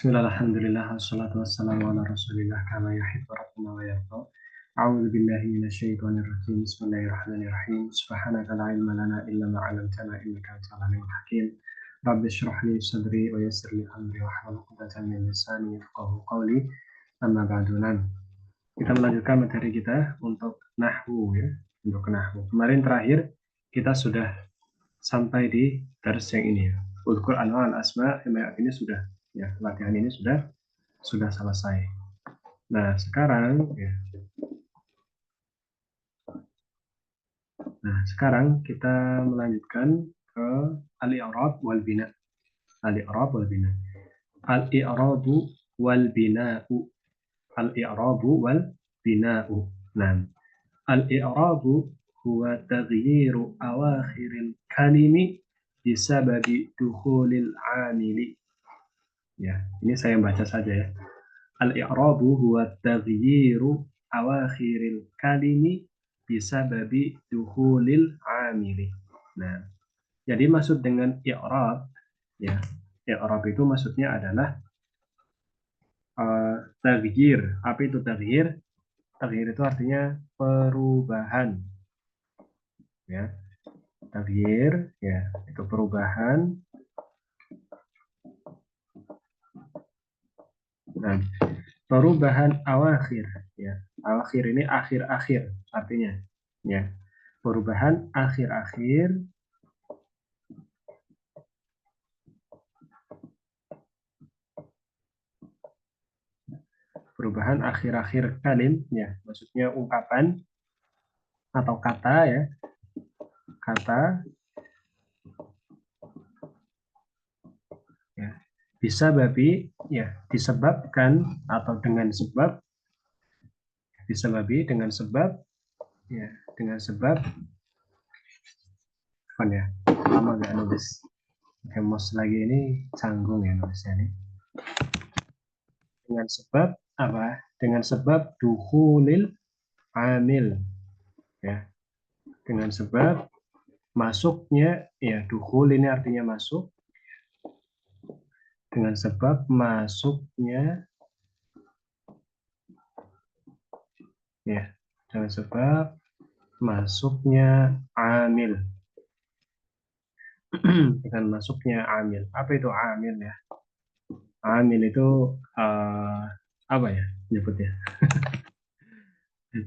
Bismillah, alhamdulillah, wassalatu wassalamu ala rasulillah kama yuhibbu rabbuna wa yarda. A'udzu billahi minasyaitonir rajim. Bismillahirrahmanirrahim. Subhanaka la ilma lana illa ma 'allamtana innaka antal alimul hakim. Rabbi shrah li sadri wa yassir li amri wahlul 'uqdatam min lisani yafqahu qawli. Amma ba'du. Kita melanjutkan materi kita untuk nahwu ya, untuk nahwu. Kemarin terakhir kita sudah sampai di dars yang ini ya. Ulqur anwa'al asma, ini sudah ya, latihan ini sudah selesai. Nah, sekarang kita melanjutkan ke al-i'rab wal bina. Al-i'rab wal bina. Al-i'rabu wal bina'u. Al-i'rabu wal bina'u. Nah, al-i'rabu huwa taghyiru awakhiril kalimi bisababi dukhulil amili. Ya, ini saya baca saja ya. Al-i'rabu huwa taghyiru awakhiril kalimi bisababi dukhulil amili. Nah, jadi maksud dengan i'rab ya, i'rab itu maksudnya adalah taghyir. Apa itu taghyir? Taghyir itu artinya perubahan. Ya, taghyir ya, itu perubahan. Nah, perubahan awakhir ya. Awakhir ini akhir-akhir artinya. Ya. Perubahan akhir-akhir perubahan akhir-akhir kalim ya, maksudnya ungkapan atau kata ya. Kata ya. Bisa babi ya, disebabkan atau dengan sebab, disebabi dengan sebab ya, dengan sebab apa ya, lama gak nulis hemos lagi ini, canggung ya nulisnya nih. Dengan sebab apa? Dengan sebab dukhulil amil ya, dengan sebab masuknya ya, dukhul ini artinya masuk, dengan sebab masuknya ya, dengan sebab masuknya amil. Dengan masuknya amil. Apa itu amil ya? Amil itu apa ya nyebutnya?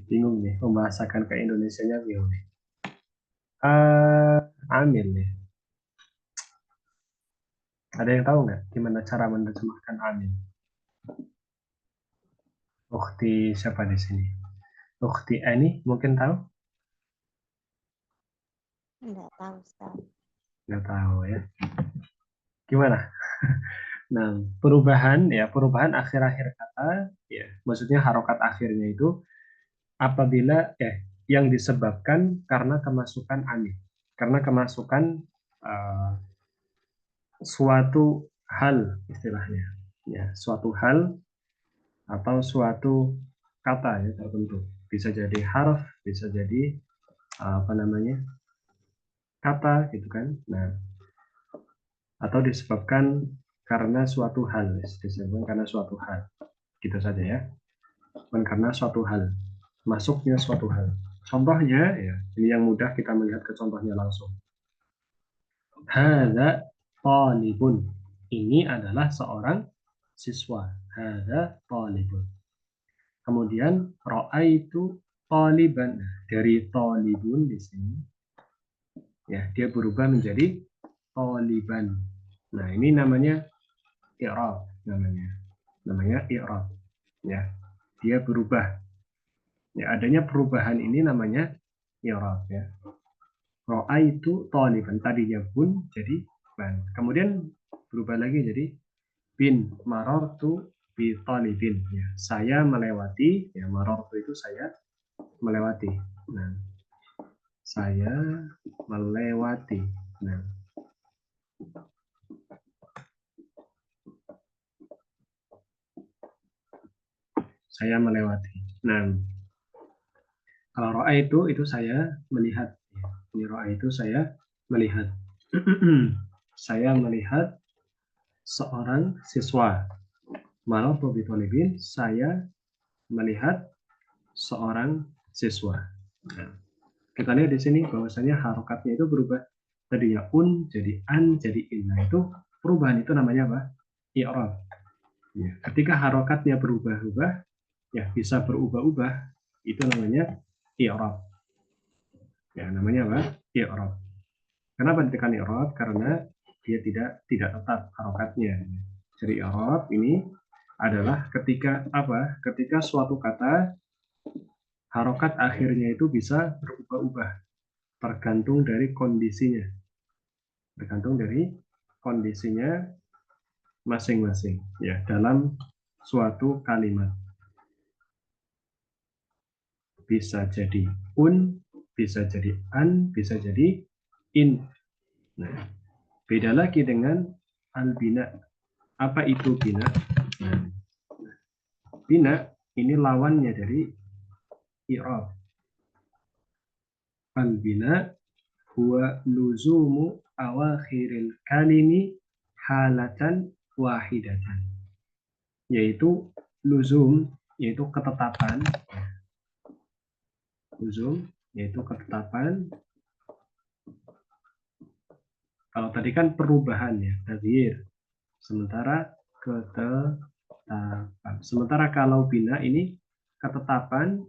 Bingung nih, membahasakan ke Indonesianya bingung nih. Amil nih. Ada yang tahu nggak gimana cara menerjemahkan amil? Ukti siapa di sini? Ukti Ani mungkin tahu? Enggak tahu, Ustaz. Nggak tahu ya. Gimana? Nah, perubahan akhir-akhir kata, ya, maksudnya harokat akhirnya itu apabila yang disebabkan karena kemasukan amil, karena kemasukan uh, suatu hal istilahnya, ya, suatu hal atau suatu kata ya tertentu, bisa jadi harf, bisa jadi apa namanya kata gitu kan. Nah, atau disebabkan karena suatu hal, disebabkan karena suatu hal, gitu saja ya. Bukan karena suatu hal, masuknya suatu hal. Contohnya ya, ini yang mudah kita melihat ke contohnya langsung. Hadza talibun. Ini adalah seorang siswa. Hadza talibun. Kemudian ra'aitu taliban. Dari talibun di sini ya, dia berubah menjadi taliban. Nah, ini namanya i'rab namanya. Namanya i'rab. Ya. Dia berubah. Ya, adanya perubahan ini namanya i'rab ya. Ro'a itu taliban, tadinya bun jadi ban. Kemudian berubah lagi jadi bin, marartu bi talibin ya. Saya melewati ya, marartu itu saya melewati. Nah, saya melewati. Nah, saya melewati. Nah, kalau ro'a itu saya melihat. Ini ro'a itu saya melihat. Saya melihat seorang siswa. Marartu bi thalibin, saya melihat seorang siswa. Nah, kita lihat di sini bahwasanya harokatnya itu berubah. Tadinya jadi an jadi in. Nah, itu perubahan itu namanya apa? I'rab. Ya, ketika harokatnya berubah-ubah, ya bisa berubah-ubah, itu namanya i'rab. Ya, namanya apa? I'rab. Kenapa ditekan i'rab? Karena dia tidak tetap harokatnya. Jadi i'rab ini adalah ketika apa? Ketika suatu kata harokat akhirnya itu bisa berubah-ubah tergantung dari kondisinya. Tergantung dari kondisinya masing-masing ya dalam suatu kalimat. Bisa jadi bisa jadi an, bisa jadi in. Nah, beda lagi dengan al-bina. Apa itu bina? Nah, bina ini lawannya dari i'rab. Al-bina huwa luzumu awakhiril kalimi halatan wahidatan. Yaitu luzum, yaitu ketetapan. Luzum, yaitu ketetapan. Kalau tadi kan perubahan ya, taghyir. Sementara ketetapan. Sementara kalau bina ini ketetapan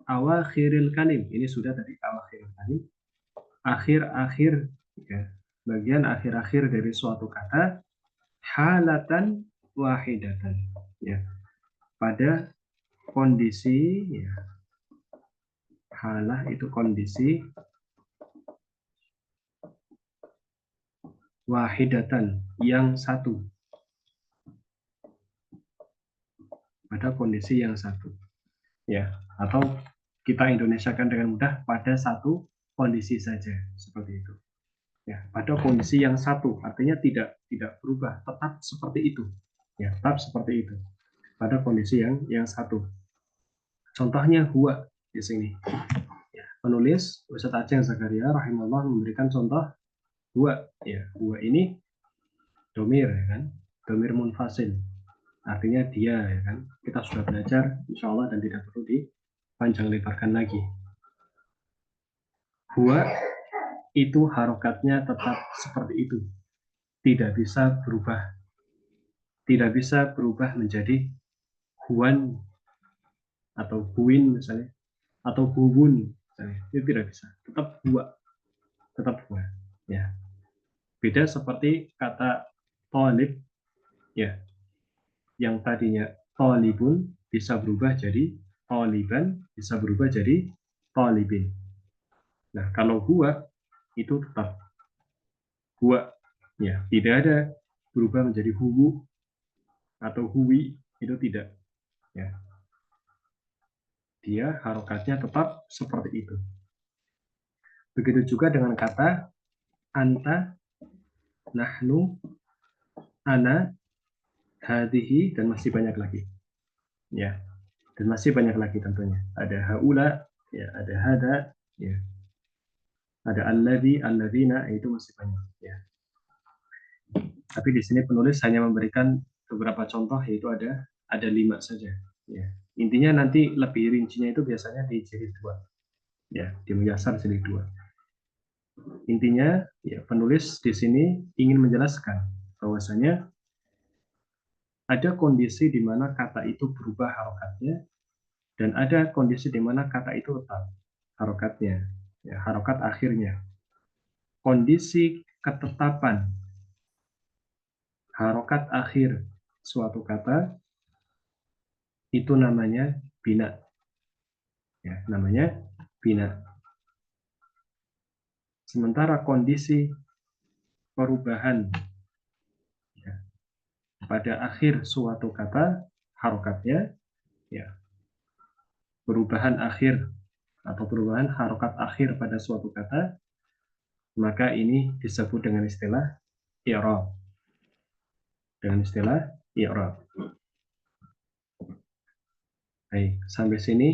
awakhiril kalim. Ini sudah tadi awakhiril kalim. Akhir-akhir ya, bagian akhir-akhir dari suatu kata halatan wahidatan ya. Pada kondisi ya, halah itu kondisi wahidatan yang satu. Pada kondisi yang satu ya, atau kita Indonesiakan dengan mudah pada satu kondisi saja seperti itu ya, pada kondisi yang satu artinya tidak berubah, tetap seperti itu ya, tetap seperti itu pada kondisi yang satu. Contohnya huwa di sini ya, penulis Ustaz Aceh Zakaria rahimahullah memberikan contoh huwa ya. Huwa ini domir ya kan, domir munfasil artinya dia ya kan. Kita sudah belajar insya Allah dan tidak perlu dipanjang lebarkan lagi. Huwa itu harokatnya tetap seperti itu, tidak bisa berubah, tidak bisa berubah menjadi huwan atau huwin misalnya, atau huwun misalnya. Itu tidak bisa, tetap huwa ya. Beda seperti kata tolib ya, yang tadinya tolibun bisa berubah jadi toliban, bisa berubah jadi tolibin. Nah, kalau huwa itu tetap huwa ya, tidak ada berubah menjadi huwu atau huwi, itu tidak ya. Dia harokatnya tetap seperti itu. Begitu juga dengan kata anta, nahnu, ana, hadihi, dan masih banyak lagi ya. Dan masih banyak lagi tentunya. Ada haula ya, ada hada ya, ada alladzi, alladzina, itu masih banyak ya. Tapi di sini penulis hanya memberikan beberapa contoh, yaitu ada 5 saja ya. Intinya nanti lebih rincinya itu biasanya di jilid 2 ya, di Muyassar jilid 2. Intinya ya, penulis di sini ingin menjelaskan bahwasanya ada kondisi di mana kata itu berubah harokatnya dan ada kondisi di mana kata itu tetap harokatnya ya, harokat akhirnya. Kondisi ketetapan harokat akhir suatu kata itu namanya bina ya, namanya bina. Sementara kondisi perubahan ya, pada akhir suatu kata harokatnya ya, perubahan akhir atau perubahan harokat akhir pada suatu kata, maka ini disebut dengan istilah i'rab. Dengan istilah i'rab. Baik, sampai sini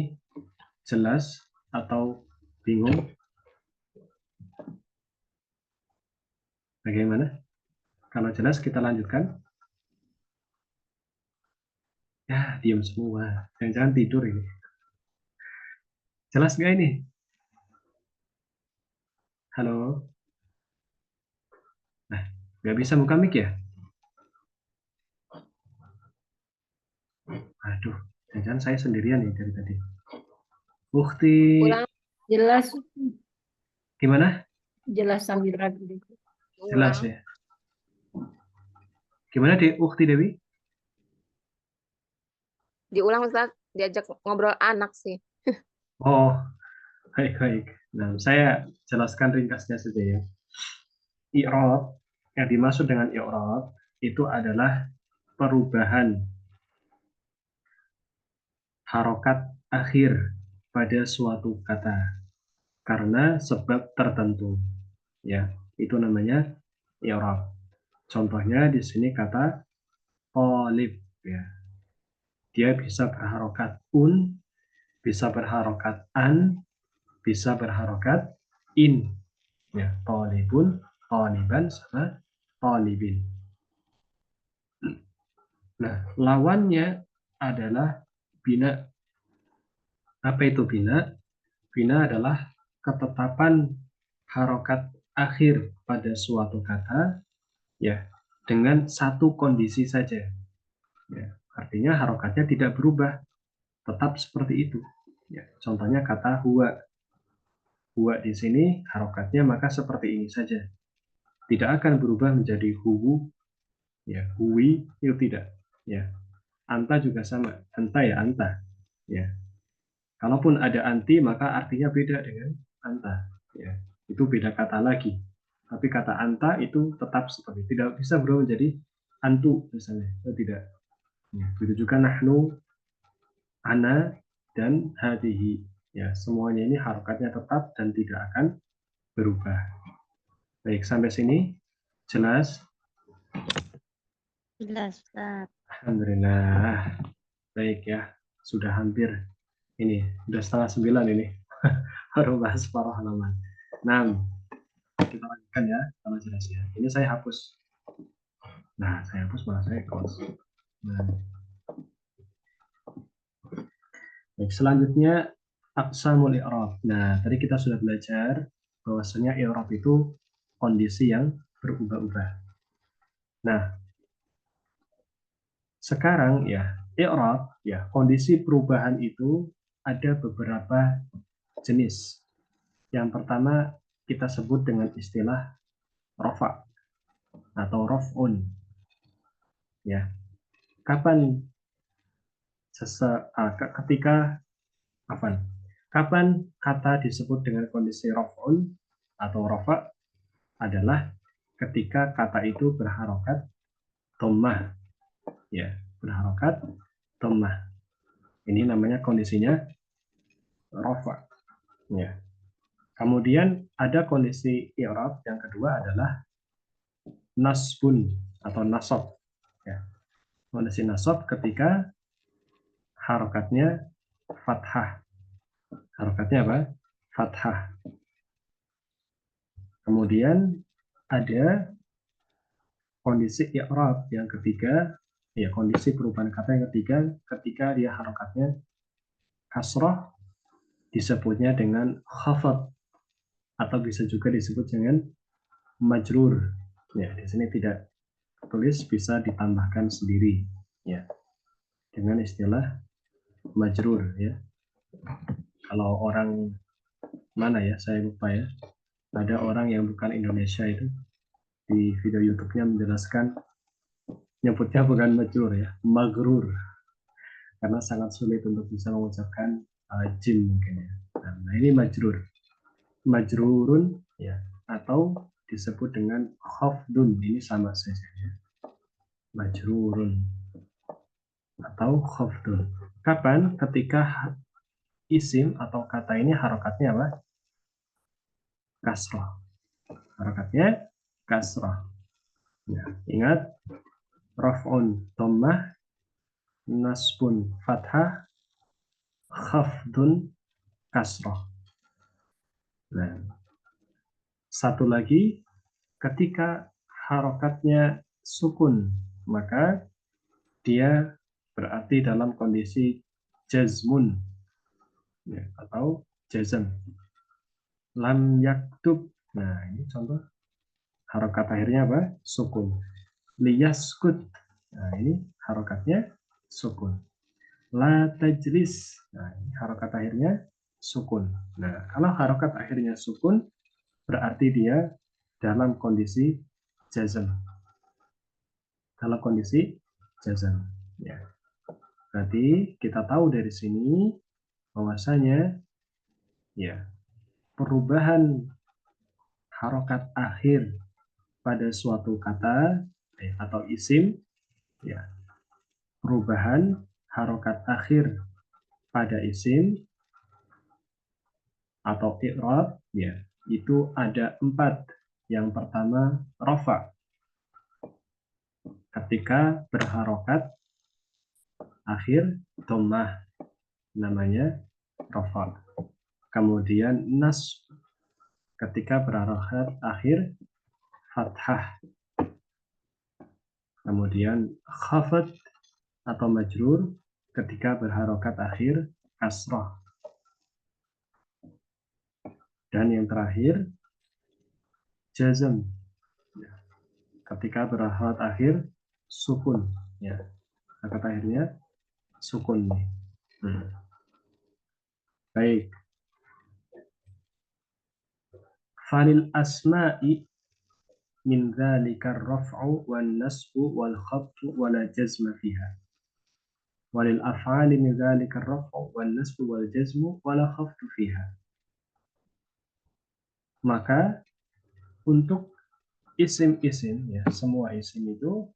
jelas atau bingung? Bagaimana? Kalau jelas kita lanjutkan. Ya, diam semua. Jangan-jangan tidur ini. Jelas nggak ini? Halo? Nah, nggak bisa buka mic ya? Aduh, jangan-jangan saya sendirian nih dari tadi. Ukti, Ulang jelas, gimana? jelas sambil ragu. Jelas Ulang. ya. Gimana deh, Ukti Dewi? Diulang Ustaz, diajak ngobrol anak sih. Oh, baik-baik. Nah, saya jelaskan ringkasnya saja ya. I'rab, yang dimaksud dengan i'rab itu adalah perubahan harokat akhir pada suatu kata karena sebab tertentu. Ya, itu namanya i'rab. Contohnya di sini kata qalib ya. Dia bisa berharokat bisa berharokat bisa berharokat in. Ya, qalibun, qaliban sama qalibin. Nah, lawannya adalah bina. Apa itu bina? Bina adalah ketetapan harokat akhir pada suatu kata ya dengan satu kondisi saja. Ya, artinya harokatnya tidak berubah, tetap seperti itu. Ya, contohnya kata huwa. Huwa di sini harokatnya maka seperti ini saja. Tidak akan berubah menjadi huwu, ya, huwi itu tidak. Ya, anta juga sama. Anta ya anta. Ya, kalaupun ada anti maka artinya beda dengan anta. Ya, itu beda kata lagi. Tapi kata anta itu tetap seperti tidak bisa berubah menjadi antu misalnya. Itu tidak. Ya, begitu juga nahnu, ana, dan hadihi. Ya, semuanya ini harokatnya tetap dan tidak akan berubah. Baik, sampai sini jelas. Jelas Ustaz. Alhamdulillah. Baik ya, sudah hampir ini, sudah setengah 9 ini. Baru bahas separuh halaman. Nah, kita lanjutkan ya, kalau jelas ya. Ini saya hapus. Nah, saya hapus malah saya close. Nah, baik, selanjutnya aqsamul i'rab. Nah, tadi kita sudah belajar bahwasanya i'rab itu kondisi yang berubah-ubah. Nah, sekarang ya, i'rab ya, kondisi perubahan itu ada beberapa jenis. Yang pertama kita sebut dengan istilah rafa atau raf'un. Ya, kapan ketika apa? Kapan kata disebut dengan kondisi raf'un atau rafa adalah ketika kata itu berharokat dhammah, ya, berharokat dhammah. Ini namanya kondisinya rafa, ya. Kemudian ada kondisi i'rab yang kedua adalah nasbun atau nasab, ya. Kondisi nasab ketika harokatnya fathah. Harokatnya apa? Fathah. Kemudian ada kondisi i'rab yang ketiga, ya, kondisi perubahan kata yang ketiga ketika dia harokatnya kasrah, disebutnya dengan khafad atau bisa juga disebut dengan majrur. Ya, di sini tidak tulis, bisa ditambahkan sendiri ya dengan istilah majrur ya. Kalau orang mana ya, saya lupa ya. Ada orang yang bukan Indonesia itu di video YouTube-nya menjelaskan nyebutnya bukan majrur ya, magrur, karena sangat sulit untuk bisa mengucapkan jim mungkin ya. Nah, ini majrur, majrurun ya, atau disebut dengan khafdun, ini sama saja ya, majrurun atau khafdun. Kapan? Ketika isim atau kata ini harokatnya apa? Kasrah. Harokatnya kasrah. Ya, ingat, raf'un dhammah, nasbun fathah, khafdun kasroh. Nah, satu lagi, ketika harokatnya sukun, maka dia berarti dalam kondisi jazmun, ya, atau jazm. Lam yaktub, nah ini contoh harokat akhirnya apa? Sukun. Liyaskut, nah ini harokatnya sukun. La tajlis, nah ini harokat akhirnya sukun. Nah kalau harokat akhirnya sukun berarti dia dalam kondisi jazm. Dalam kondisi jazm, ya. Berarti kita tahu dari sini bahwasanya ya perubahan harokat akhir pada suatu kata atau isim, ya, perubahan harokat akhir pada isim atau i'rab, ya, itu ada 4. Yang pertama rafa, ketika berharokat akhir dhammah namanya rafa. Kemudian nas, ketika berharokat akhir fathah. Kemudian khafat atau majrur ketika berharokat akhir kasrah. Dan yang terakhir jazm, ketika berharokat akhir sukun, ya, harokat akhirnya sukun. Baik. Falil asma'i min dzalika ar-raf'u wan nasbu wal khafdu wala jazma fiha. Walil af'ali min dzalika ar-raf'u wan nasbu wal jazmu wala khafdu fiha. Maka untuk isim-isim, ya, semua isim itu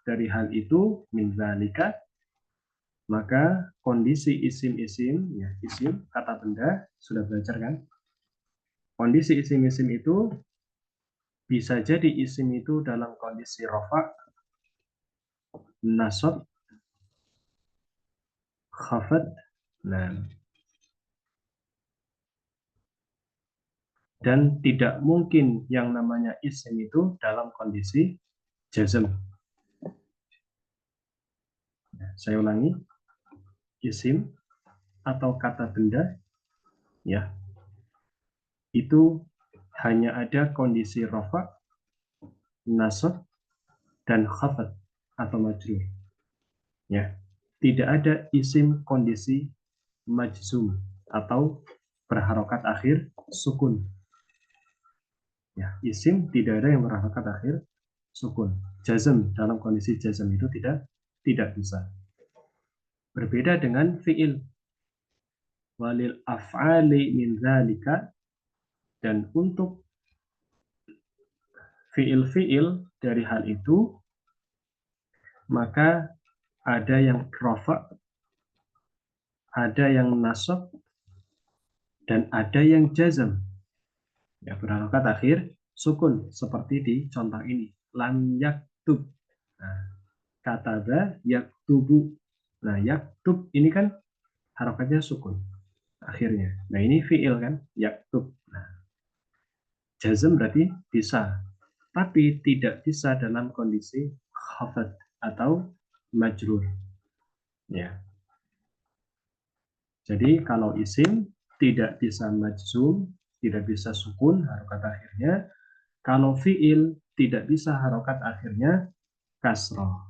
dari hal itu min dzalika, maka kondisi isim-isim, ya, isim kata benda sudah belajar kan? Kondisi isim-isim itu bisa jadi isim itu dalam kondisi rafa, nasab, khafat, nah, dan tidak mungkin yang namanya isim itu dalam kondisi jazm. Saya ulangi, isim atau kata benda, ya, itu hanya ada kondisi rafa, nasab, dan khafat atau majrur. Ya, tidak ada isim kondisi majzum atau berharokat akhir sukun. Ya, isim tidak ada yang berharokat akhir sukun. Jazm, dalam kondisi jazm itu tidak bisa. Berbeda dengan fi'il. Walil af'ali min dzalika, dan untuk fi'il-fi'il dari hal itu maka ada yang rafa, ada yang nasab, dan ada yang jazm. Ya, berharokat akhir sukun seperti di contoh ini. Lam yaktub. Nah, kataba yaktubu. Nah, yaktub ini kan harokatnya sukun akhirnya. Nah, ini fi'il kan, yaktub. Nah, jazm berarti bisa, tapi tidak bisa dalam kondisi khafat atau majrur. Ya. Jadi kalau isim tidak bisa majzum, tidak bisa sukun harokat akhirnya. Kalau fi'il tidak bisa harokat akhirnya kasroh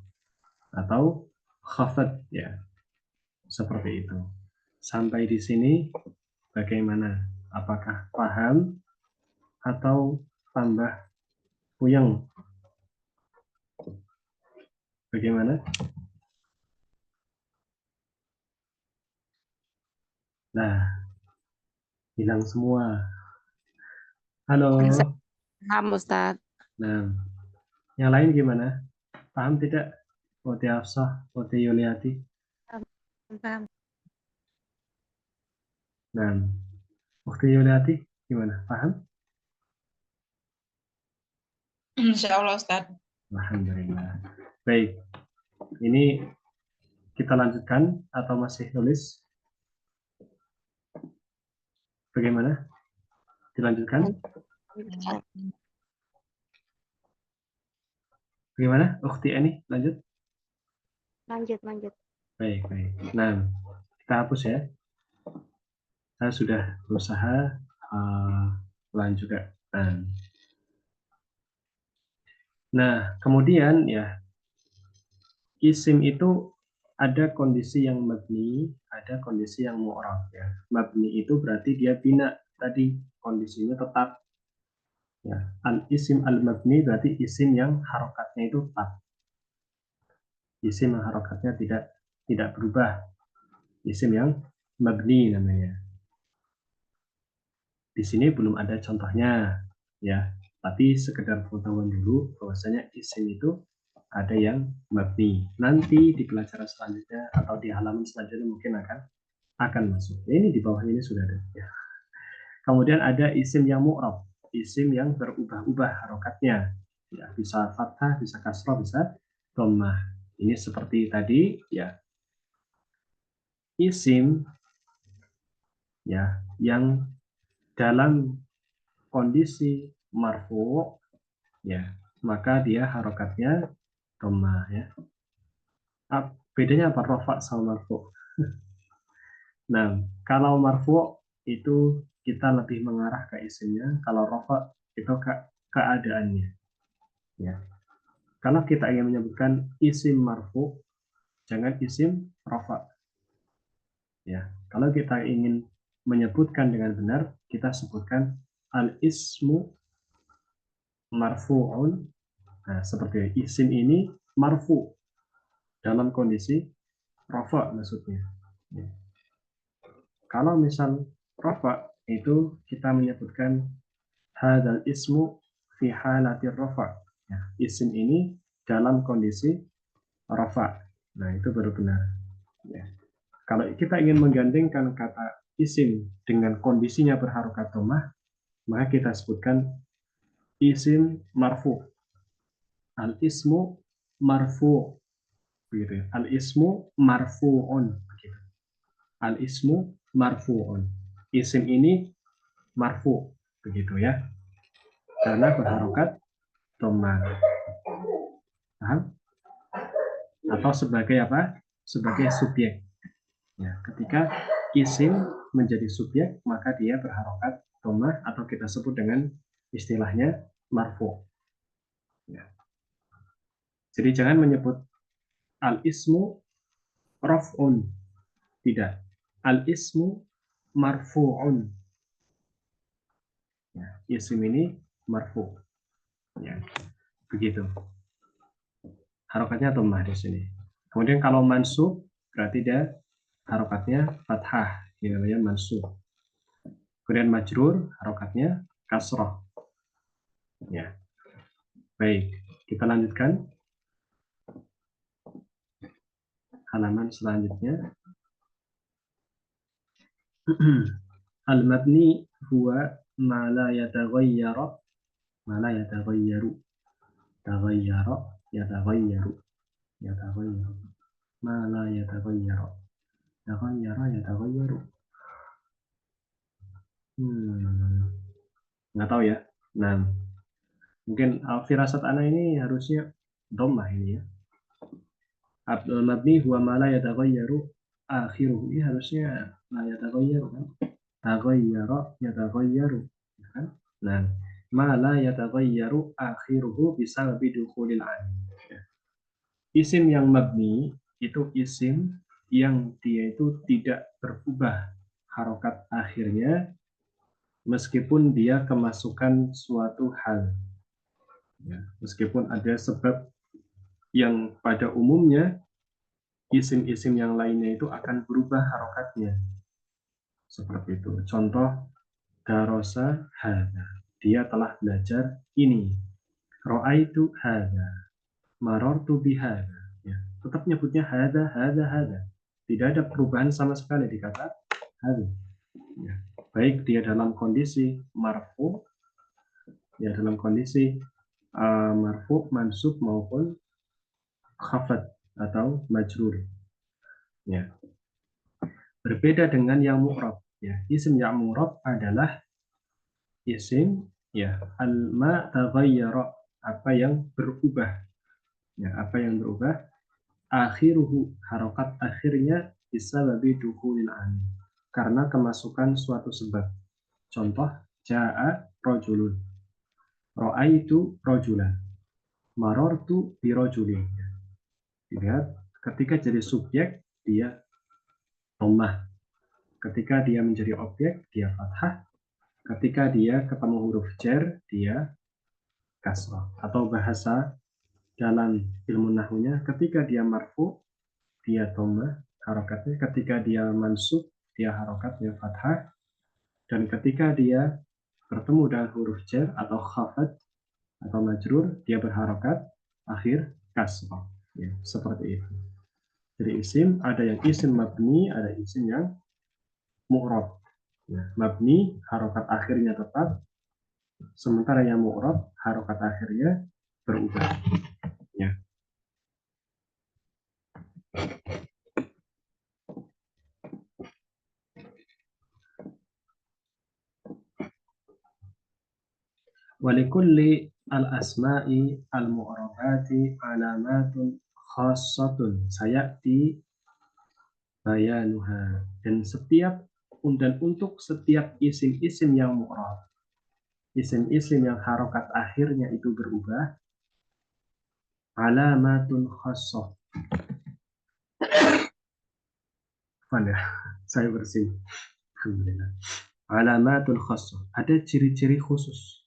atau khafat, ya. Seperti itu. Sampai di sini bagaimana? Apakah paham atau tambah puyeng? Bagaimana? Nah, hilang semua. Halo. Paham, Ustaz. Nah, yang lain gimana? Paham tidak? Oti Hafsah, Oti Yuliati. Paham. Nah, Oti Yuliati gimana? Paham? Insya Allah, Ustaz. Alhamdulillah. Baik, ini kita lanjutkan atau masih nulis? Bagaimana? Dilanjutkan? Bagaimana? Ukhti Eni, lanjut? Lanjut. Baik, baik. Nah, kita hapus ya. Saya sudah berusaha ulang juga. Nah, kemudian ya, isim itu ada kondisi yang mabni, ada kondisi yang mu'rab ya. Mabni itu berarti dia bina, tadi kondisinya tetap ya. Al-isim al-mabni berarti isim yang harokatnya itu tetap. Isim yang harokatnya tidak berubah. Isim yang mabni namanya. Di sini belum ada contohnya ya, tapi sekedar pengetahuan dulu bahwasanya isim itu ada yang mabni. Nanti di pelajaran selanjutnya atau di halaman selanjutnya mungkin akan masuk. Ini di bawah ini sudah ada ya. Kemudian ada isim yang mu'rab, isim yang berubah-ubah harokatnya. Ya, bisa fathah, bisa kasrah, bisa dhammah. Ini seperti tadi ya, isim ya yang dalam kondisi marfu ya, maka dia harokatnya dhammah ya. Bedanya apa rafa sama marfu? Nah, kalau marfu itu kita lebih mengarah ke isimnya, kalau rafa itu ke keadaannya ya. Kalau kita ingin menyebutkan isim marfu, jangan isim rafa ya. Kalau kita ingin menyebutkan dengan benar, kita sebutkan al ismu marfu'un. Nah, seperti isim ini marfu dalam kondisi rafa maksudnya. Ya. Kalau misal rafa itu kita menyebutkan hadzal ismu fi halatir rafa. Ya, isim ini dalam kondisi rafa. Nah, itu baru benar. Ya. Kalau kita ingin menggandengkan kata isim dengan kondisinya berharokat dhammah, maka kita sebutkan isim marfu. Al ismu marfu. Begitu. Al ismu marfuun. Begitu. Al ismu marfuun. Isim ini marfu. Begitu ya. Karena berharokat dhammah. Paham? Atau sebagai apa? Sebagai subjek. Ya, ketika isim menjadi subjek, maka dia berharokat dhammah atau kita sebut dengan istilahnya marfu. Ya. Jadi jangan menyebut al-ismu raf'un. Tidak. Al-ismu marfu'un. Ya, isim ini marfu. Ya, begitu. Harokatnya dhammah di sini. Kemudian kalau mansub berarti dia harokatnya fathah. Ini namanya mansub. Kemudian majrur harokatnya kasrah. Ya. Baik, kita lanjutkan halaman selanjutnya. Al-mabni huwa ma la yataghayyaru ma la yataghayyaru taghayyara yataghayyaru yataghayyaru ma la yataghayyaru taghayyara yataghayyaru nggak tahu ya. Nah, mungkin firasat ana ini harusnya dhammah ini ya. Abdul mabni huwa ma la yataghayyaru akhiruhu, ini harusnya la yataghayyaru kan. Taghayyara yataghayyaru kan. Nah, ma la yataghayyaru akhiruhu bisababi dukhulil ain. Isim yang mabni itu isim yang dia itu tidak berubah harokat akhirnya meskipun dia kemasukan suatu hal. Ya, meskipun ada sebab yang pada umumnya isim-isim yang lainnya itu akan berubah harokatnya. Seperti itu. Contoh, darosa hada. Dia telah belajar ini. Ro'aitu hada. Marortu bihada. Ya, tetap nyebutnya hada, hada, hada. Tidak ada perubahan sama sekali di kata hada. Ya. Baik dia dalam kondisi marfu, ya dalam kondisi marfu, mansub maupun khafad atau majrur. Ya. Berbeda dengan yang mu'rab. Ya, isim yang mu'rab adalah isim ya al-ma taghayyara, apa yang berubah. Ya, apa yang berubah akhiruhu, harokat akhirnya bisa lebih dukhulil amin, karena kemasukan suatu sebab. Contoh, ja'a rojulun, ro'aitu rojulan, marortu birojulin. Lihat, ketika jadi subjek dia dhammah, ketika dia menjadi objek dia fathah, ketika dia ketemu huruf jar dia kasrah. Atau bahasa dalam ilmu nahwunya, ketika dia marfu dia dhammah harokatnya, ketika dia mansub dia harokatnya fathah, dan ketika dia bertemu dengan huruf jar atau khafad atau majrur dia berharokat akhir kasrah. Ya, seperti itu. Jadi isim ada yang isim mabni, ada isim yang mu'rab. Ya, mabni harokat akhirnya tetap, sementara yang mu'rab harokat akhirnya berubah. Ya. Walikulli al-asma'i al-mu'rabati alamatun khassatun sayati bayanuha. Dan untuk setiap isim-isim yang mu'rab, isim-isim yang harokat akhirnya itu berubah, alamatun khassah. Mana? Saya bersih. Alhamdulillah. Alamatun khassah. Ada ciri-ciri khusus.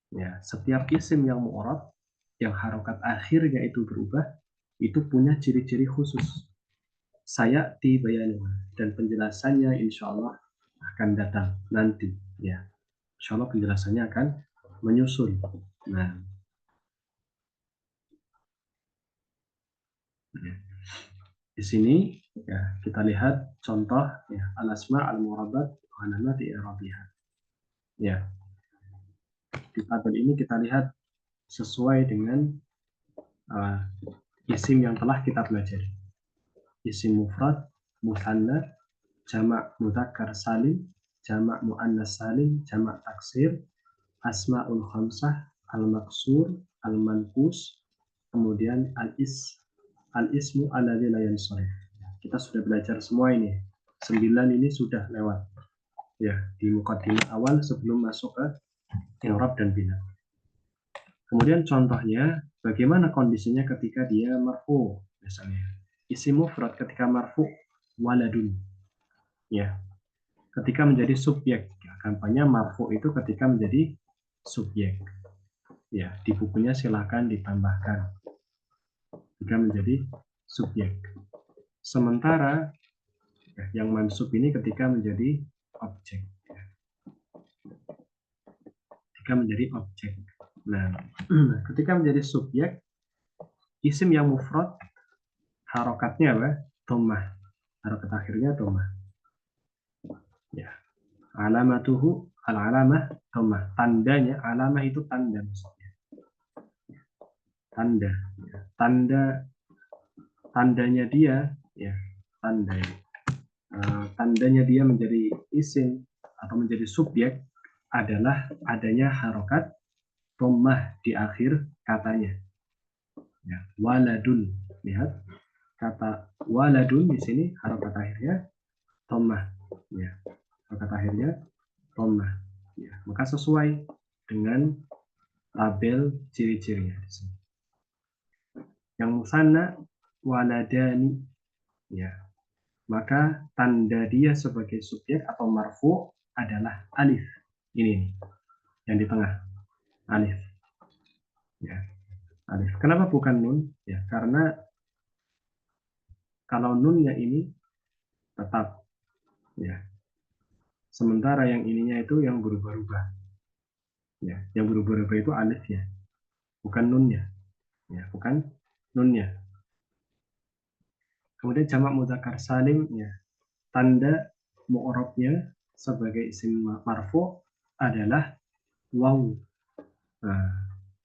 Ya, setiap isim yang mu'rab yang harokat akhirnya itu berubah itu punya ciri-ciri khusus. Saya bayanuha, dan penjelasannya insya Allah akan datang nanti. Ya, insya Allah penjelasannya akan menyusul. Nah, ya. Di sini ya kita lihat contoh ya, al-asma al-murabat wa alamati i'rabiha. Ya, di tabel ini kita lihat sesuai dengan isim yang telah kita pelajari. Isim mufrad, musanna, jamak mudzakkar salim, jamak muannas salim, jamak taksir, asmaul khamsah, al-maqsur, al-manqus, kemudian al-ismu alladzi la yansharif. Kita sudah belajar semua ini. 9 ini sudah lewat. Ya, di muqaddimah awal sebelum masuk ke i'rab dan bina. Kemudian contohnya, bagaimana kondisinya ketika dia marfu, misalnya. Isim mufrad ketika marfu, waladun. Ya, ketika menjadi subjek. Ya, kampanye marfu itu ketika menjadi subjek. Ya, di bukunya silahkan ditambahkan. Ketika menjadi subjek. Sementara ya, yang mansub ini ketika menjadi objek. Ya. Ketika menjadi objek. Nah, ketika menjadi subjek, isim yang mufrad harokatnya apa? Dhammah. Harokat akhirnya dhammah. Ya. Alamatuhu al-alamah dhammah. Tandanya, alamah itu tanda maksudnya. Tanda. Ya. Tandanya dia, ya, tandanya dia menjadi isim atau menjadi subjek adalah adanya harokat dhammah di akhir katanya. Ya. Waladun. Lihat. Kata waladun di sini harokat akhirnya dhammah. Ya. Harokat akhirnya dhammah. Ya. Maka sesuai dengan tabel ciri-cirinya di sini. Yang musanna waladani. Ya. Maka tanda dia sebagai subjek atau marfu adalah alif. Ini nih, yang di tengah. Alif. Ya. Alif. Kenapa bukan nun? Ya, karena kalau nunnya ini tetap, ya. Sementara yang ininya itu yang berubah-ubah. Ya, yang berubah-ubah itu alifnya, bukan nunnya. Ya, bukan nunnya. Kemudian jamak mudzakkar salim, ya. Tanda mu'rabnya sebagai isim marfu adalah waw. Nah,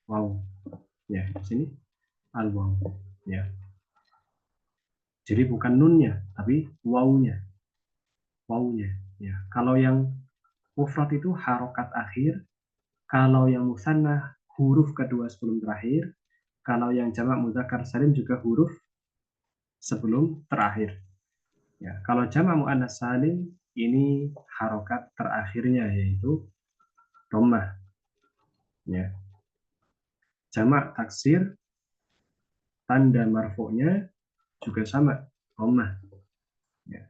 waw. Ya, di sini al waw. Ya. Jadi bukan nunnya, tapi wawnya. Wawnya. Ya. Kalau yang mufrad itu harokat akhir, kalau yang musanna huruf kedua sebelum terakhir, kalau yang jamak mudzakkar salim juga huruf sebelum terakhir. Ya, kalau jamak muannats salim ini harokat terakhirnya yaitu dhammah. Ya. Jamak taksir tanda marfu'nya juga sama, dhammah. Ya.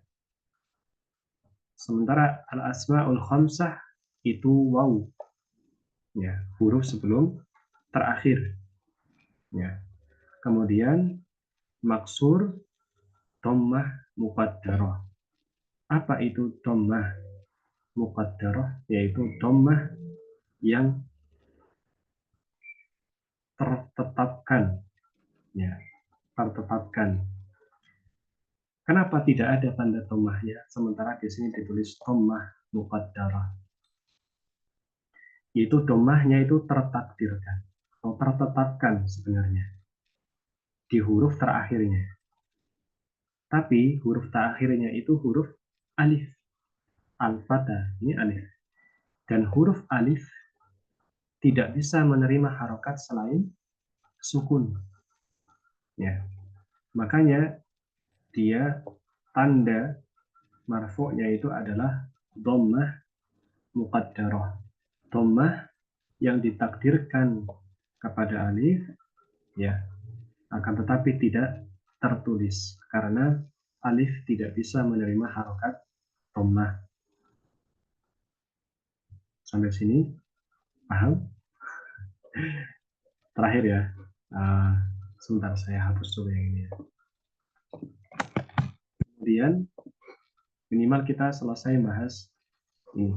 Sementara al-asmaul khamsah itu waw. Ya, huruf sebelum terakhir. Ya. Kemudian maksur dhammah muqaddarah. Apa itu dhammah muqaddarah? Yaitu dhammah yang tertetapkan. Ya, tertetapkan. Kenapa tidak ada tanda dhammahnya sementara di sini ditulis dhammah muqaddarah? Yaitu dhammahnya itu tertakdirkan atau tertetapkan sebenarnya di huruf terakhirnya. Tapi huruf terakhirnya itu huruf alif. Al-fatah ini alif. Dan huruf alif tidak bisa menerima harokat selain sukun. Ya. Makanya dia tanda marfu'nya itu adalah dhammah muqaddarah. Dhammah yang ditakdirkan kepada alif, ya, akan tetapi tidak tertulis karena alif tidak bisa menerima harokat dhammah. Sampai sini paham? Terakhir ya, sebentar saya hapus dulu yang ini ya. Kemudian minimal kita selesai bahas ini.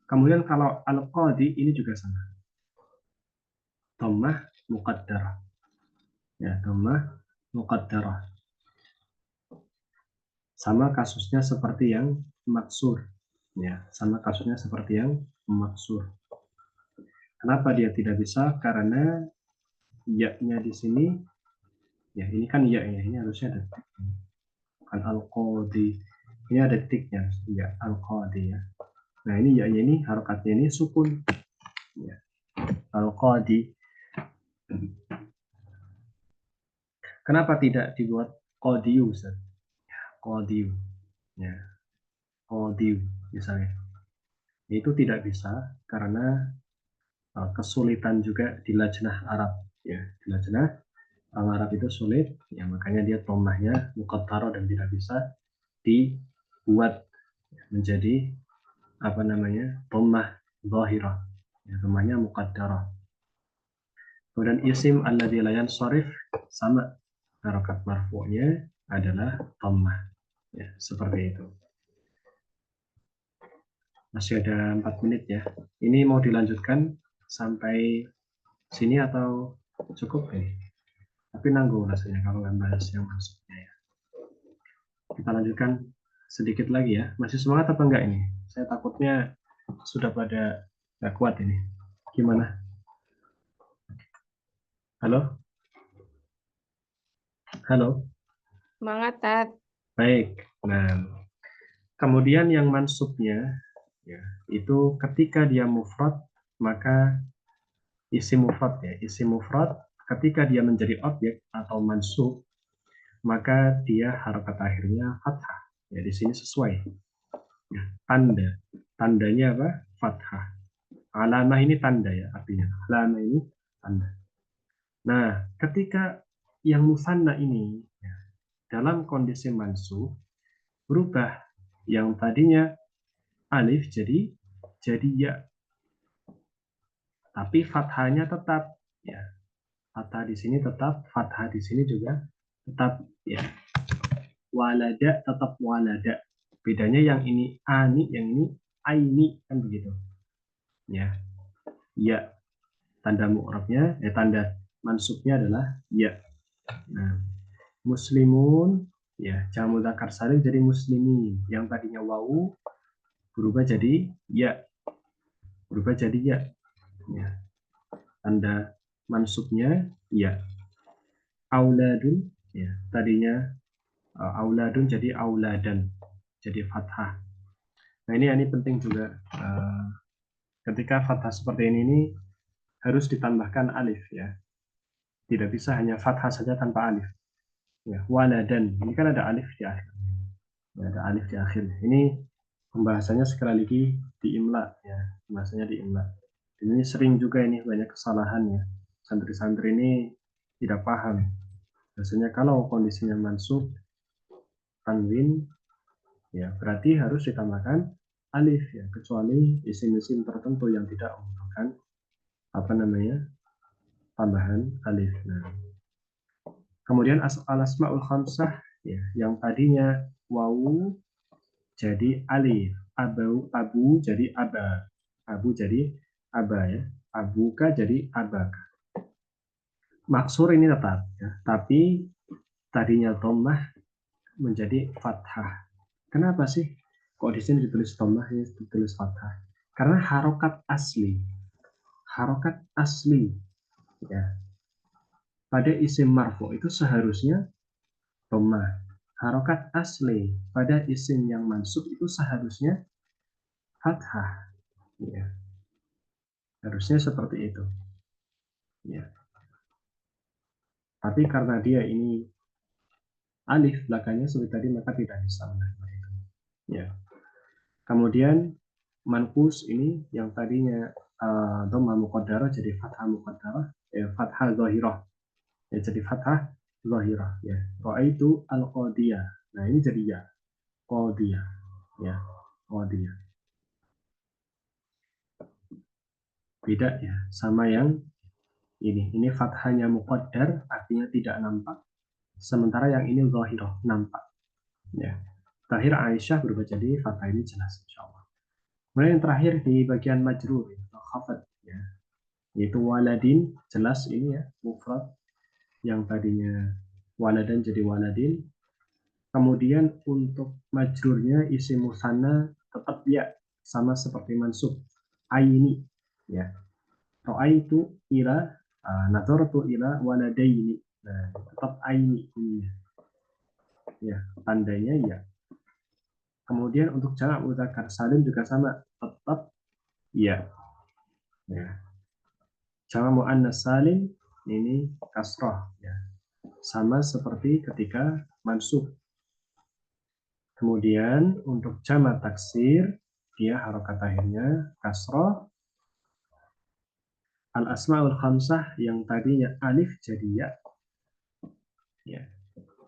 Kemudian kalau al-qadi ini juga sama. Dhammah muqaddarah. Ya, dhammah muqaddarah. Sama kasusnya seperti yang maksur. Ya, sama kasusnya seperti yang maksur. Kenapa dia tidak bisa? Karena ya-nya di sini, ya ini kan ya-nya, ini harusnya ada titik. Bukan al-qadi. Ini ada titiknya, ya al-qadi ya. Nah ini ya-nya ini harokatnya ini sukun. Ya. Al-qadi. Kenapa tidak dibuat qadiyu, Ustaz? Qadiyu. Ya. Qadiyu misalnya. Itu tidak bisa karena kesulitan juga di lajnah Arab. Ya, di lajnah orang Arab itu sulit, ya makanya dia dhammahnya muqaddarah dan tidak bisa dibuat menjadi apa namanya dhammah dhahirah. Ya, dhammahnya muqaddarah. Kemudian isim alladzi la yansharif sama, harokat marfu'nya adalah dhammah. Ya, seperti itu. Masih ada 4 menit ya. Ini mau dilanjutkan sampai sini atau cukup ini? Tapi nanggung rasanya kalau nggak bahas yang masuknya ya. Kita lanjutkan sedikit lagi ya. Masih semangat apa enggak ini? Saya takutnya sudah pada nggak kuat ini. Gimana? Halo? Halo? Semangat, Tat. Baik. Nah, kemudian yang mansubnya ya, itu ketika dia mufrad maka isim mufrad ya. Isim mufrad ketika dia menjadi objek atau mansub maka dia harokat akhirnya fathah. Ya di sini sesuai. Ya, tandanya apa? Fathah. Alamah ini tanda ya artinya. Alamah ini tanda. Nah, ketika yang musanna ini ya, dalam kondisi mansub berubah yang tadinya alif jadi ya. Tapi fathahnya tetap ya. Fathah di sini tetap, fathah di sini juga tetap ya. Walada tetap walada. Bedanya yang ini ani, yang ini aini kan begitu. Ya. Ya. Tanda mu'rabnya, tanda mansubnya adalah ya. Nah, muslimun ya, jamu dzakar salim jadi muslimin. Yang tadinya wawu berubah jadi ya. Berubah jadi ya. Ya. Tanda mansubnya ya. Auladun ya, tadinya auladun jadi auladan. Jadi fathah. Nah, ini penting juga ketika fathah seperti ini harus ditambahkan alif ya. Tidak bisa hanya fathah saja tanpa alif. Ya, waladan. Ini kan ada alif di akhir. Ya, ada alif di akhir. Ini pembahasannya sekali lagi di imla ya, pembahasannya di imla. Ini sering juga ini banyak kesalahan ya. Santri-santri ini tidak paham. Biasanya kalau kondisinya mansub tanwin ya berarti harus ditambahkan alif ya, kecuali isim-isim tertentu yang tidak membutuhkan apa namanya tambahan alif. Nah, kemudian al-asmaul khamsah ya, yang tadinya wawu jadi alif, abu jadi aba, abu jadi aba ya, abuka jadi abak. Maksur ini tetap ya, tapi tadinya dhammah menjadi fathah. Kenapa sih kok di sini ditulis dhammah, ini ditulis fathah? Karena harokat asli ya pada isim marfu itu seharusnya dhammah. Harokat asli pada isim yang mansub itu seharusnya fathah. Ya, harusnya seperti itu. Ya. Tapi karena dia ini alif belakangnya seperti tadi maka tidak bisa menerima itu. Ya. Kemudian manqus ini yang tadinya dhamma muqaddarah jadi fathah muqaddarah, ya fathah zahirah. Ya jadi fathah zahirah ya. Ra'aitu al-qadiyah. Nah, ini jadi ya. Qadiyah. Ya, qadiyah. Beda ya sama yang ini. Ini fathahnya muqaddar artinya tidak nampak. Sementara yang ini zahirah nampak. Ya. Terakhir Aisyah berubah jadi fathah, ini jelas insyaallah. Kemudian yang terakhir di bagian majrur atau khafad ya, yaitu waladin, jelas ini ya mufrad yang tadinya waladan jadi waladin. Kemudian untuk majrurnya isim musanna tetap ya sama seperti mansub aini ya. Ra'aitu ila nazartu ila waladaini. Nah, tetap aini ini ya, tandanya ya. Kemudian untuk jamak mudzakkar salim juga sama, tetap ya. Ya. Jamak muannas salim ini kasrah ya. Sama seperti ketika mansub. Kemudian untuk jamak taksir dia harokat akhirnya kasrah. Al asmaul khamsah yang tadinya alif jadi ya. Ya.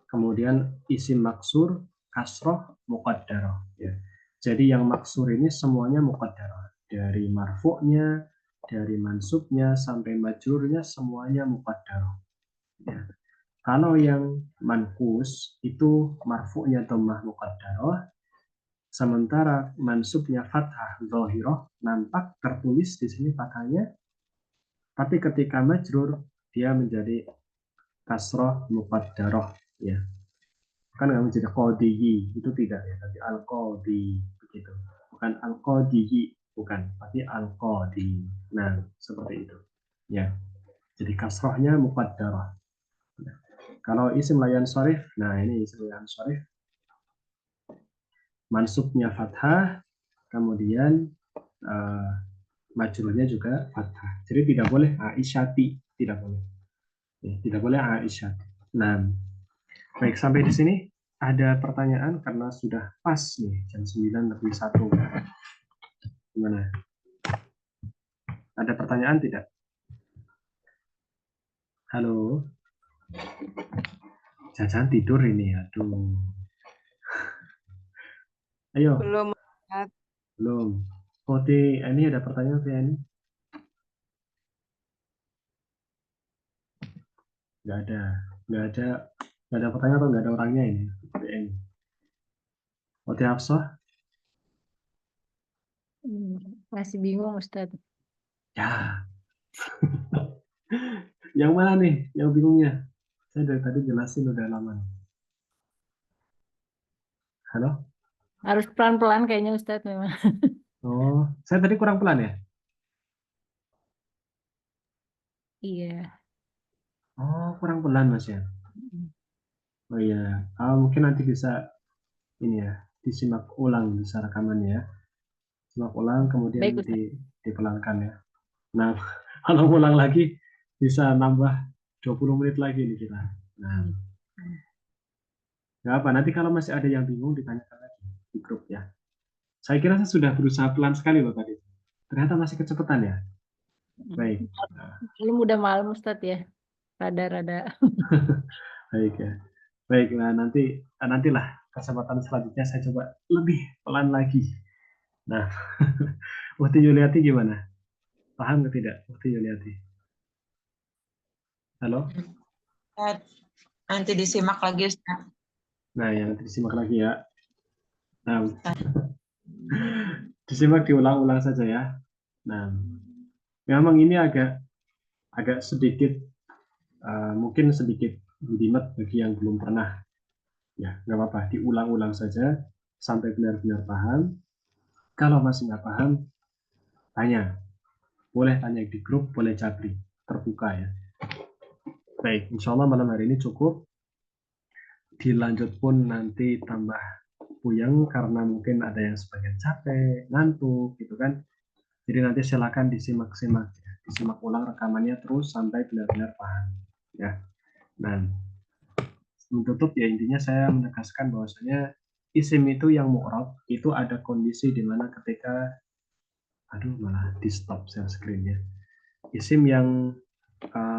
Kemudian isim maksur kasroh muqaddarah ya. Jadi yang maksur ini semuanya muqaddarah, dari marfu'nya, dari mansubnya sampai majrurnya semuanya muqaddarah ya. Kalau yang manqus itu marfu'nya dhammah muqaddarah, sementara mansubnya fathah zahirah, nampak tertulis di sini fathahnya, tapi ketika majrur dia menjadi kasroh muqaddarah ya. Kan nggak menjadi qadiyi, itu tidak ya, tapi al-qadi begitu, bukan al-qadiyi, bukan, tapi al-qadi. Nah, seperti itu ya, jadi kasrohnya muqaddarah. Nah, kalau isim layan sharif, nah ini isim layan sharif mansubnya fathah, kemudian majrurnya juga fathah, jadi tidak boleh aisyati, tidak boleh ya, tidak boleh aisyati. Nah, baik, sampai di sini ada pertanyaan karena sudah pas nih jam 9:01. Gimana? Ada pertanyaan tidak? Halo? Jangan tidur ini, aduh. Ayo. Belum, Ustaz. Belum. Oti, ini ada pertanyaan via ini? Nggak ada. Nggak ada pertanyaan atau nggak ada orangnya ini? ini. Oti Hafsah? Masih bingung Ustaz. Ya. Yang mana nih? Yang bingungnya? Saya dari tadi jelasin udah lama. Halo? Harus pelan-pelan kayaknya Ustaz memang. Oh, saya tadi kurang pelan ya? Iya. Oh, kurang pelan Mas ya? Oh iya, mungkin nanti bisa ini ya, disimak ulang bisa rekamannya ya. Simak ulang kemudian Baik Ustaz. dipelankan ya. Nah, kalau ulang lagi bisa nambah 20 menit lagi nih kita. Nah, Nggak apa, nanti kalau masih ada yang bingung ditanyakan lagi di grup ya. Saya kira saya sudah berusaha pelan sekali loh tadi. Ternyata masih kecepatan ya. Baik, nah, Malam udah malam Ustadz ya. Rada-rada. baik ya. Baik, nah nantilah kesempatan selanjutnya saya coba lebih pelan lagi. Nah, Ukti Yuliati gimana? Paham atau tidak, Ukti Yuliati? Halo? Ustaz. Nanti disimak lagi, Ustaz. Nah, ya nanti disimak lagi ya. Nah, disimak diulang-ulang saja ya. Nah, memang ini agak sedikit mungkin sedikit jelimet bagi yang belum pernah. Ya, nggak apa-apa, diulang-ulang saja sampai benar-benar paham. Kalau masih nggak paham, tanya. Boleh tanya di grup, boleh japri, terbuka ya. Baik, insya Allah malam hari ini cukup. Dilanjut pun nanti tambah puyeng karena mungkin ada yang sebagian capek, ngantuk, gitu kan. Jadi nanti silakan disimak-simak, ya. Disimak ulang rekamannya terus sampai benar-benar paham. Ya. Nah, menutup ya intinya saya menegaskan bahwasanya isim itu yang mu'rab itu ada kondisi di mana ketika malah di stop share screen-nya. Isim yang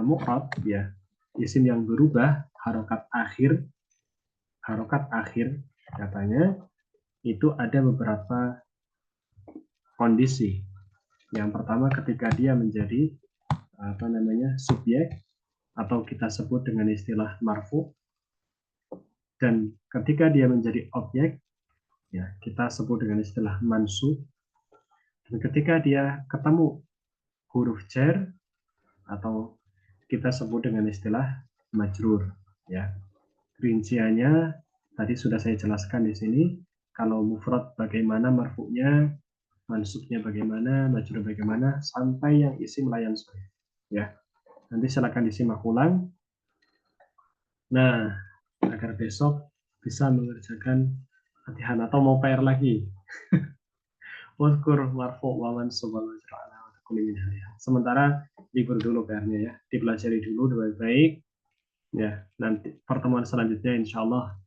mu'rab ya, isim yang berubah harokat akhir katanya itu ada beberapa kondisi. Yang pertama ketika dia menjadi subjek atau kita sebut dengan istilah marfu, dan ketika dia menjadi objek ya kita sebut dengan istilah mansub, dan ketika dia ketemu huruf jar atau kita sebut dengan istilah majrur ya. Rinciannya tadi sudah saya jelaskan di sini. Kalau mufrad bagaimana marfu'nya, mansubnya bagaimana, majrur bagaimana, sampai yang isim layan soif ya. Nanti silakan disimak ulang. Nah, agar besok bisa mengerjakan latihan atau mau PR lagi. Wadkur marfu wa mansub wa majrur ala kulli min haliha. Sementara libur dulu PR-nya ya, dipelajari dulu dengan baik. Ya, nanti pertemuan selanjutnya insya Allah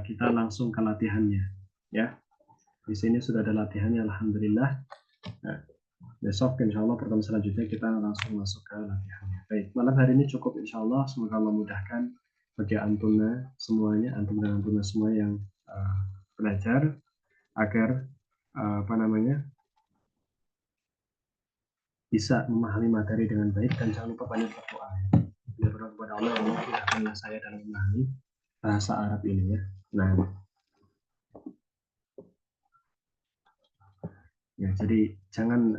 kita langsung ke latihannya. Ya, di sini sudah ada latihannya, alhamdulillah. Nah, besok insya Allah pertemuan selanjutnya kita langsung masuk ke latihannya. Baik, malam hari ini cukup insya Allah. Semoga Allah mudahkan bagi antuna semuanya, antum dan antuna semua yang belajar agar bisa memahami materi dengan baik, dan jangan lupa banyak berdoa. Ya, berdoa kepada Allah yang memudahkanlah saya dalam memahami bahasa Arab ini ya. Nah, ya jadi jangan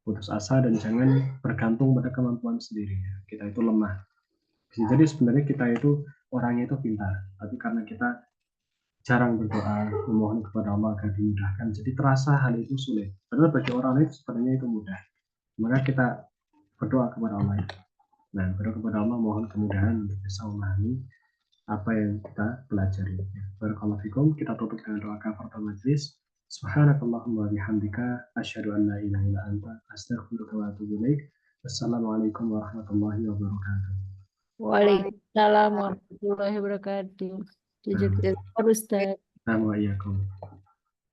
putus asa dan jangan bergantung pada kemampuan sendiri. Kita itu lemah. Jadi sebenarnya kita itu orangnya itu pintar, tapi karena kita jarang berdoa memohon kepada Allah agar dimudahkan, jadi terasa hal itu sulit. Padahal bagi orang lain sebenarnya itu mudah. Maka kita berdoa kepada Allah. Nah, berdoa kepada Allah mohon kemudahan untuk bisa memahami apa yang kita pelajari. Barakallahu fikum. Kita tutup dengan doa kafaratul majlis. Subhanakallahumma wa bihamdika asyhadu an la ilaha illa anta astaghfiruka wa atubu ilaik. Wassalamualaikum warahmatullahi wabarakatuh. Waalaikumsalam warahmatullahi wabarakatuh. Jazakallah Ustaz. Assalamualaikum.